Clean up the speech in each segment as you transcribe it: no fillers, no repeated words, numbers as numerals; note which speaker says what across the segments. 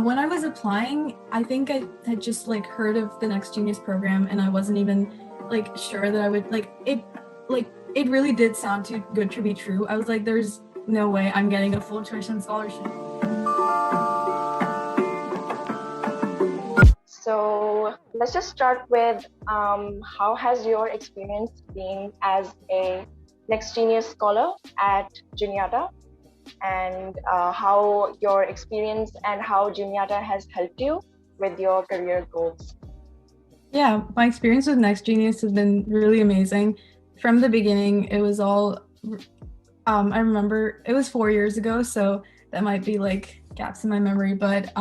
Speaker 1: When I was applying, I think I had just like heard of the Next Genius program, and I wasn't even like sure that I would like it really did sound too good to be true. I was like, there's no way I'm getting a full tuition scholarship.
Speaker 2: So let's just start with how has your experience been as a Next Genius scholar at Juniata, and how your experience and how Juniata has helped you with your career goals.
Speaker 1: Yeah, my experience with Next Genius has been really amazing. From the beginning, it was all, I remember it was 4 years ago, so that might be like gaps in my memory, but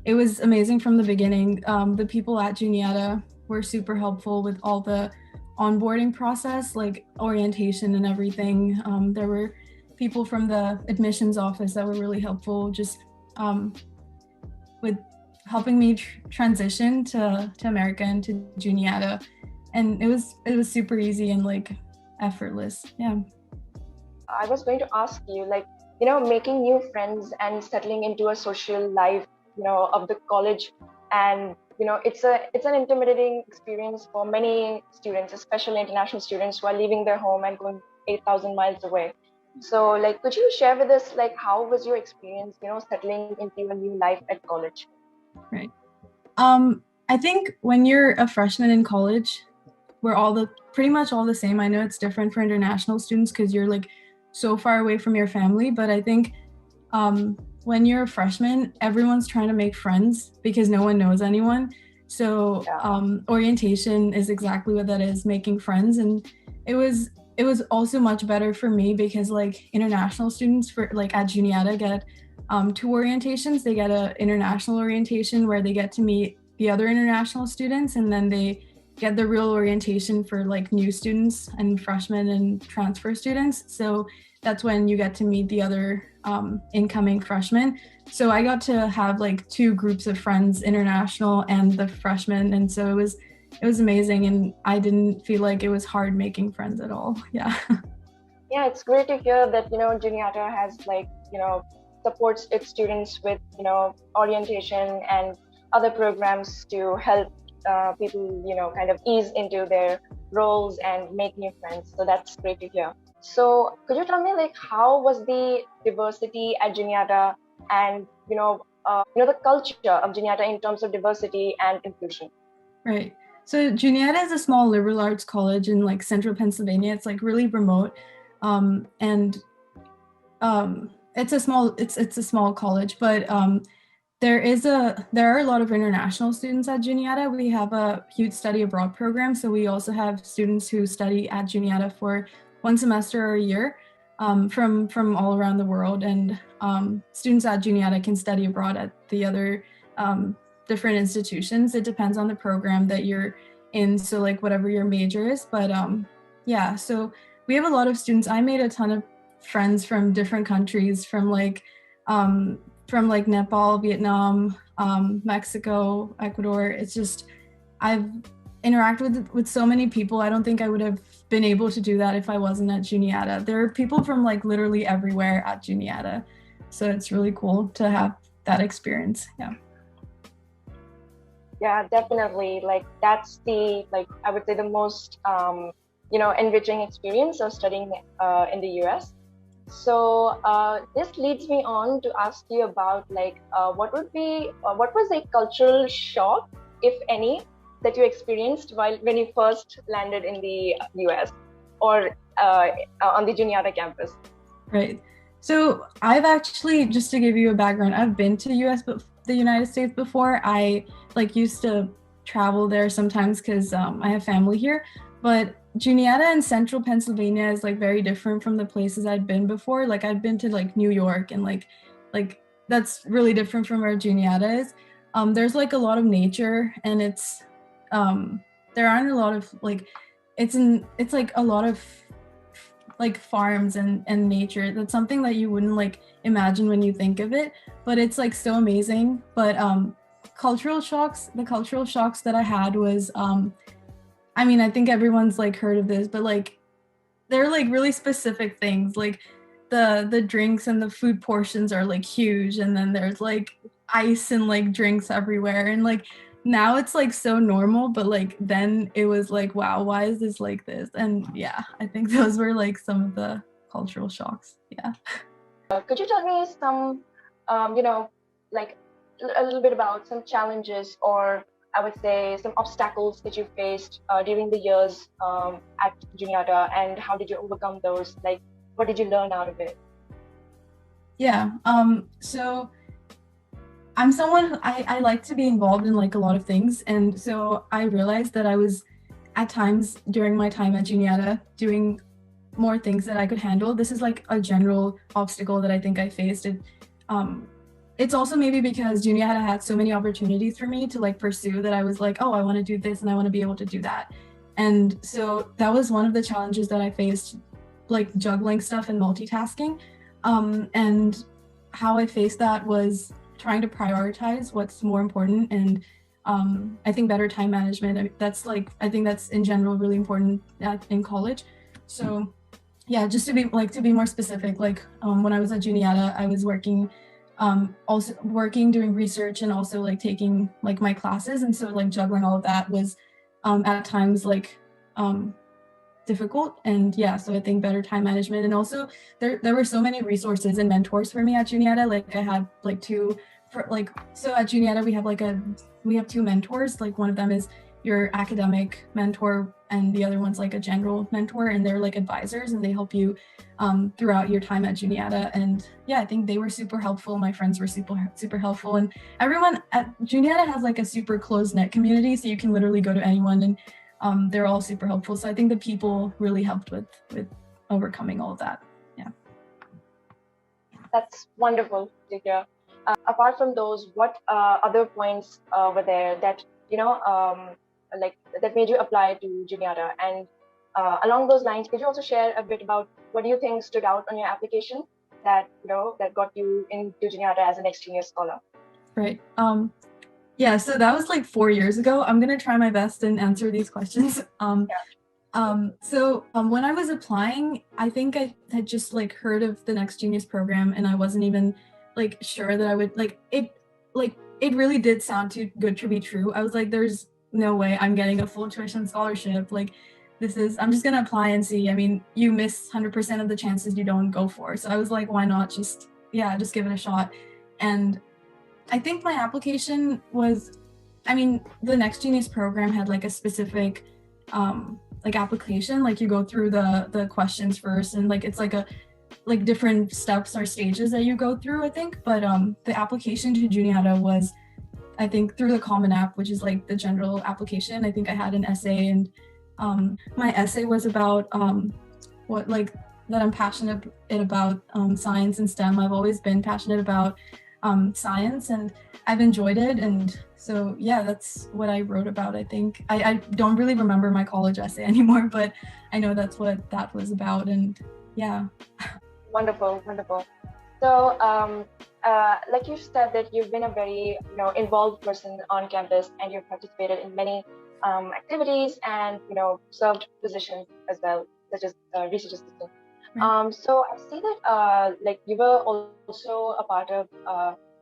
Speaker 1: it was amazing from the beginning. The people at Juniata were super helpful with all the onboarding process, like orientation and everything. There were people from the admissions office that were really helpful, just with helping me transition to America and to Juniata, and it was super easy and like effortless. Yeah.
Speaker 2: I was going to ask you, like, making new friends and settling into a social life, of the college, and it's an intimidating experience for many students, especially international students who are leaving their home and going 8,000 miles away. So, like, could you share with us, like, how was your experience, settling into a new life at college?
Speaker 1: Right. I think when you're a freshman in college, we're pretty much all the same. I know it's different for international students because you're like so far away from your family, but I think when you're a freshman, everyone's trying to make friends because no one knows anyone. So orientation is exactly what that is, making friends. And it was also much better for me because like international students for like at Juniata get two orientations. They get an international orientation where they get to meet the other international students, and then they get the real orientation for like new students and freshmen and transfer students. So that's when you get to meet the other incoming freshmen. So I got to have like two groups of friends, international and the freshmen, and so it was amazing, and I didn't feel like it was hard making friends at all. Yeah.
Speaker 2: Yeah, it's great to hear that Juniata has like supports its students with orientation and other programs to help people kind of ease into their roles and make new friends. So that's great to hear. So could you tell me like how was the diversity at Juniata, and the culture of Juniata in terms of diversity and inclusion?
Speaker 1: Right. So Juniata is a small liberal arts college in like central Pennsylvania. It's like really remote, and it's a small college, but there are a lot of international students at Juniata. We have a huge study abroad program, so we also have students who study at Juniata for one semester or a year, from all around the world. And students at Juniata can study abroad at the other different institutions. It depends on the program that you're in, so like whatever your major is. But yeah, so we have a lot of students. I made a ton of friends from different countries, from like Nepal, Vietnam, Mexico, Ecuador. It's just I've interacted with so many people. I don't think I would have been able to do that if I wasn't at Juniata. There are people from like literally everywhere at Juniata, so it's really cool to have that experience. Yeah.
Speaker 2: Yeah, definitely. Like that's the I would say the most enriching experience of studying in the US. So this leads me on to ask you about what was a cultural shock, if any, that you experienced when you first landed in the US or on the Juniata campus?
Speaker 1: Right. So I've actually, just to give you a background, I've been to the United States before. I used to travel there sometimes because I have family here, but Juniata in central Pennsylvania is like very different from the places I'd been before. Like I'd been to like New York, and like that's really different from where Juniata is. There's like a lot of nature, and it's there aren't a lot of like it's like a lot of like farms and nature. That's something that you wouldn't like imagine when you think of it, but it's like so amazing. But the cultural shocks that I had was I mean, I think everyone's like heard of this, but like they're like really specific things. Like the drinks and the food portions are like huge, and then there's like ice and like drinks everywhere, and like now it's like so normal, but like then it was like, wow, why is this like this? And yeah, I think those were like some of the cultural shocks. Yeah.
Speaker 2: Could you tell me some, you know, like a little bit about some challenges, or I would say some obstacles that you faced during the years at Juniata, and how did you overcome those? Like, what did you learn out of it?
Speaker 1: Yeah. So I'm someone I like to be involved in like a lot of things. And so I realized that I was at times during my time at Juniata doing more things that I could handle. This is like a general obstacle that I think I faced. It's also maybe because Juniata had so many opportunities for me to like pursue that I was like, oh, I want to do this and I want to be able to do that. And so that was one of the challenges that I faced, like juggling stuff and multitasking. And how I faced that was trying to prioritize what's more important. And I think better time management, that's like, I think that's in general really important in college. So yeah, just to be more specific, like when I was at Juniata, I was working, also working, doing research, and also like taking like my classes. And so like juggling all of that was at times like difficult. And yeah, so I think better time management, and also there were so many resources and mentors for me at Juniata. Like I had like so at Juniata we have two mentors. Like one of them is your academic mentor, and the other one's like a general mentor, and they're like advisors, and they help you throughout your time at Juniata. And yeah, I think they were super helpful. My friends were super helpful, and everyone at Juniata has like a super close knit community, so you can literally go to anyone, and they're all super helpful. So I think the people really helped with overcoming all of that. Yeah.
Speaker 2: That's wonderful to hear. Apart from those, what other points were there that like that made you apply to Juniata? And along those lines, could you also share a bit about what do you think stood out on your application that that got you into Juniata as an exchange scholar?
Speaker 1: Right. Yeah. So that was like 4 years ago. I'm gonna try my best and answer these questions. When I was applying, I think I had just like heard of the Next Genius program, and I wasn't even like sure that I would like it. Like it really did sound too good to be true. I was like, there's no way I'm getting a full tuition scholarship. Like I'm just gonna apply and see. I mean, you miss 100% of the chances you don't go for. So I was like, why not just give it a shot. And I think my application was, I mean, the Next Genius program had like a specific like application, like you go through the questions first, and like it's like different steps or stages that you go through, I think. But the application to Juniata was, I think, through the Common App, which is like the general application. I think I had an essay, and my essay was about what like that I'm passionate about science and STEM. I've always been passionate about science, and I've enjoyed it. And so yeah, that's what I wrote about. I think I don't really remember my college essay anymore, but I know that's what that was about. And yeah.
Speaker 2: Wonderful. So like you said that you've been a very involved person on campus, and you've participated in many activities, and served positions as well, such as research assistant.
Speaker 1: Right.
Speaker 2: So I see that like you were also a part of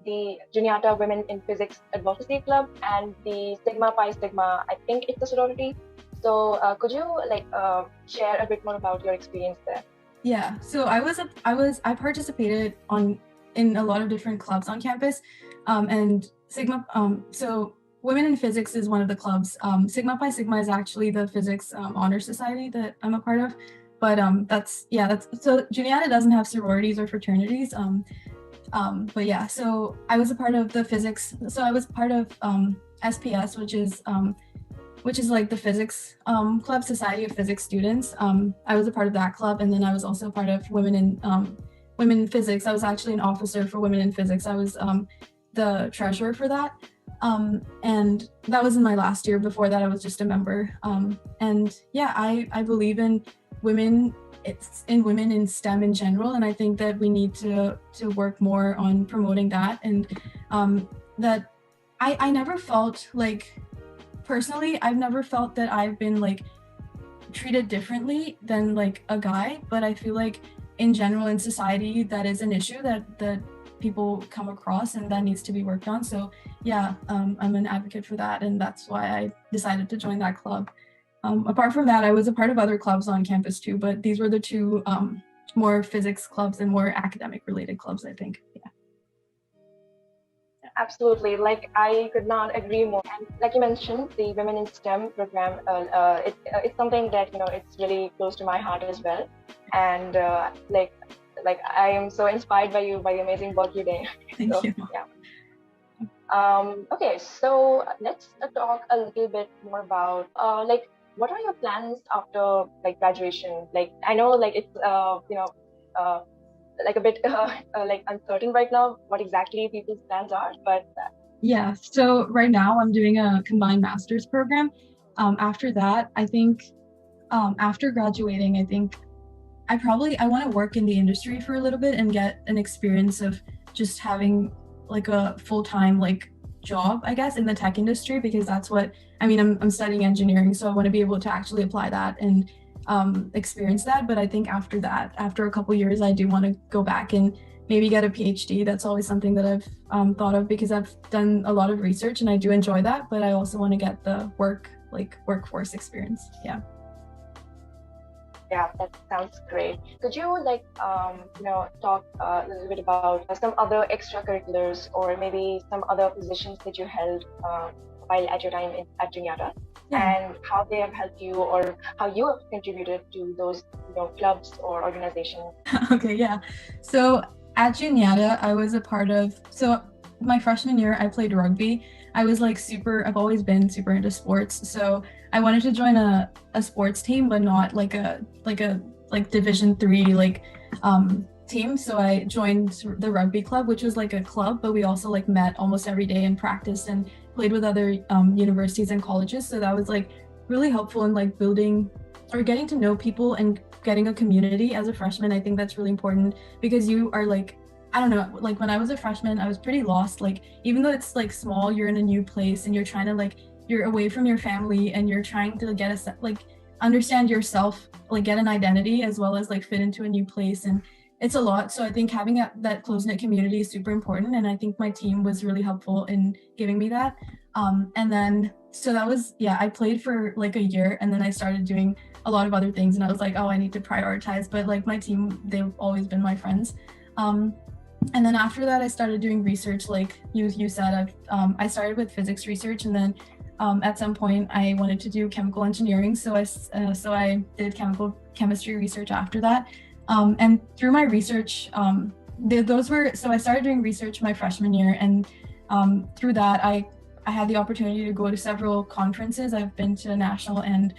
Speaker 2: the Juniata Women in Physics Advocacy Club and the Sigma Pi Sigma. I think it's a sorority. So could you like share a bit more about your experience there?
Speaker 1: Yeah. So I participated in a lot of different clubs on campus, and Sigma. So Women in Physics is one of the clubs. Sigma Pi Sigma is actually the physics honor society that I'm a part of. But that's so Juniata doesn't have sororities or fraternities. But yeah, so I was a part of the physics. So I was part of SPS, which is like the physics club, Society of Physics Students. I was a part of that club, and then I was also part of Women in Physics. I was actually an officer for Women in Physics. I was the treasurer for that. And that was in my last year. Before that, I was just a member. And yeah, I believe in women in STEM in general, and I think that we need to work more on promoting that. And that I never felt like, personally, I've never felt that I've been like treated differently than like a guy, but I feel like in general in society that is an issue that people come across, and that needs to be worked on. So yeah, I'm an advocate for that, and that's why I decided to join that club. Apart from that, I was a part of other clubs on campus too, but these were the two more physics clubs and more academic related clubs, I think. Yeah.
Speaker 2: Absolutely. Like, I could not agree more. And like you mentioned, the Women in STEM program, it's something that, it's really close to my heart as well. And like I am so inspired by the amazing work you're doing.
Speaker 1: Thank
Speaker 2: So,
Speaker 1: you.
Speaker 2: yeah. Okay, so let's talk a little bit more about like, what are your plans after like graduation? Like, I know like it's like a bit like uncertain right now what exactly people's plans are, but
Speaker 1: yeah, so right now I'm doing a combined master's program. After that, I think after graduating, I think I want to work in the industry for a little bit and get an experience of just having like a full-time like job, I guess, in the tech industry, because that's what I mean. I'm studying engineering, so I want to be able to actually apply that and experience that. But I think after that, after a couple years, I do want to go back and maybe get a PhD. That's always something that I've thought of, because I've done a lot of research and I do enjoy that. But I also want to get the workforce experience. Yeah.
Speaker 2: Yeah, that sounds great. Could you like talk a little bit about some other extracurriculars or maybe some other positions that you held while at your time at Juniata, and how they have helped you or how you have contributed to those clubs or organizations?
Speaker 1: Okay, yeah. So at Juniata, I was a part of, so my freshman year, I played rugby. I was like I've always been super into sports. So I wanted to join a sports team, but not like a Division 3 team. So I joined the rugby club, which was like a club, but we also like met almost every day and practiced and played with other universities and colleges. So that was like really helpful in like building or getting to know people and getting a community as a freshman. I think that's really important, because you are like, I don't know, like when I was a freshman, I was pretty lost. Like, even though it's like small, you're in a new place and you're trying to like, you're away from your family and you're trying to get understand yourself, like get an identity as well as like fit into a new place. And it's a lot. So I think having that close-knit community is super important. And I think my team was really helpful in giving me that. And then, so that was, yeah, I played for like a year, and then I started doing a lot of other things, and I was like, oh, I need to prioritize. But like my team, they've always been my friends. And then after that, I started doing research. Like you said, I started with physics research, and then at some point I wanted to do chemical engineering. So I did chemistry research after that. And through my research, so I started doing research my freshman year, and through that, I had the opportunity to go to several conferences. I've been to national and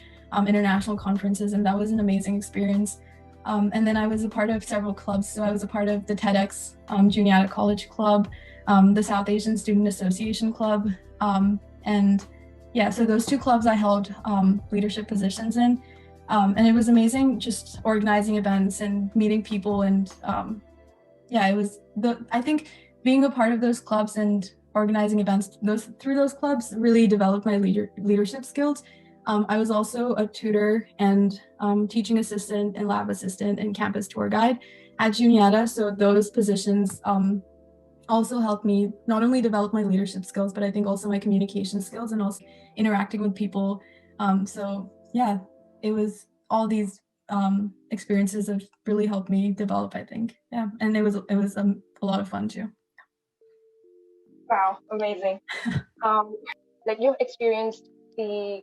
Speaker 1: international conferences, and that was an amazing experience. And then I was a part of several clubs. So I was a part of the TEDx Juniata College Club, the South Asian Student Association Club. And yeah, so those two clubs I held leadership positions in. And it was amazing just organizing events and meeting people. And yeah, I think being a part of those clubs and organizing events through those clubs really developed my leadership skills. I was also a tutor and teaching assistant and lab assistant and campus tour guide at Juniata. So those positions also helped me not only develop my leadership skills, but I think also my communication skills and also interacting with people. So yeah, it was all these experiences have really helped me develop, I think. Yeah, and it was a lot of fun too.
Speaker 2: Wow, amazing. Like, you've experienced the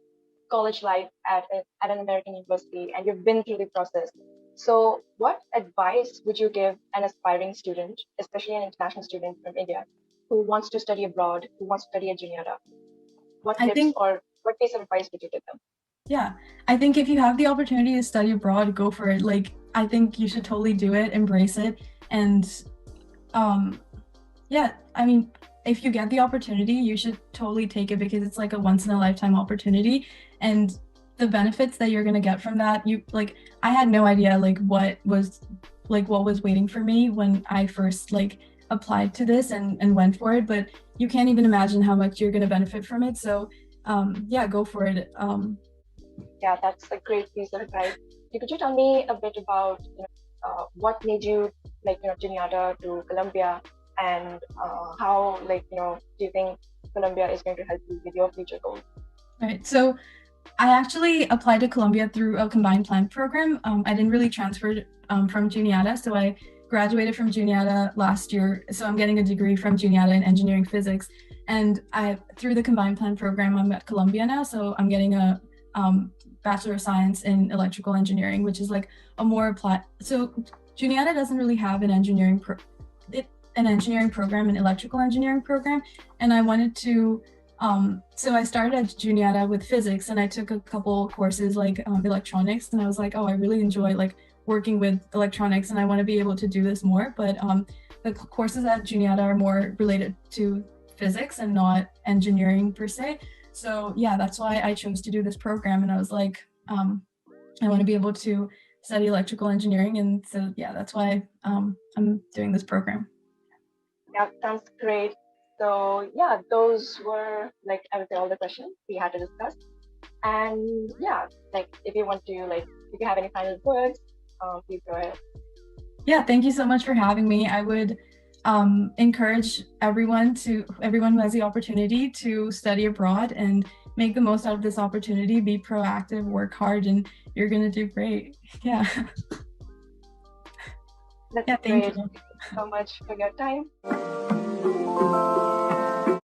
Speaker 2: college life at an American university, and you've been through the process. So what advice would you give an aspiring student, especially an international student from India, who wants to study abroad, who wants to study at Juniata? What tips or what piece of advice would you give them?
Speaker 1: Yeah, I think if you have the opportunity to study abroad, go for it. Like, I think you should totally do it, embrace it. And yeah, I mean, if you get the opportunity, you should totally take it, because it's like a once in a lifetime opportunity. And the benefits that you're going to get from that, I had no idea what was waiting for me when I first applied to this and went for it, but you can't even imagine how much you're going to benefit from it. So yeah, go for it.
Speaker 2: Yeah, that's a great piece of advice. Could you tell me a bit about what made you Juniata to Columbia, and how, like, do you think Columbia is going to help you with your future goals?
Speaker 1: Right. So I actually applied to Columbia through a combined plan program. I didn't really transfer from Juniata, so I graduated from Juniata last year. So I'm getting a degree from Juniata in engineering physics, and through the combined plan program, I'm at Columbia now. So I'm getting a Bachelor of Science in electrical engineering, which is like a more applied. So Juniata doesn't really have an engineering program, an electrical engineering program, and I wanted to. So I started at Juniata with physics, and I took a couple courses like electronics, and I was like, oh, I really enjoy like working with electronics, and I want to be able to do this more. But the courses at Juniata are more related to physics and not engineering per se. So yeah, that's why I chose to do this program, and I was like, I want to be able to study electrical engineering, and so yeah, that's why I'm doing this program.
Speaker 2: Yeah, sounds great. So yeah, those were, like, I would say, all the questions we had to discuss. And yeah, like, if you want to, like, if you have any final words, please go ahead.
Speaker 1: Yeah, thank you so much for having me. I would encourage everyone who has the opportunity to study abroad and make the most out of this opportunity. Be proactive, work hard, and you're gonna do great. Yeah.
Speaker 2: That's
Speaker 1: Yeah, thank
Speaker 2: great.
Speaker 1: you.
Speaker 2: Thank you so much for your time.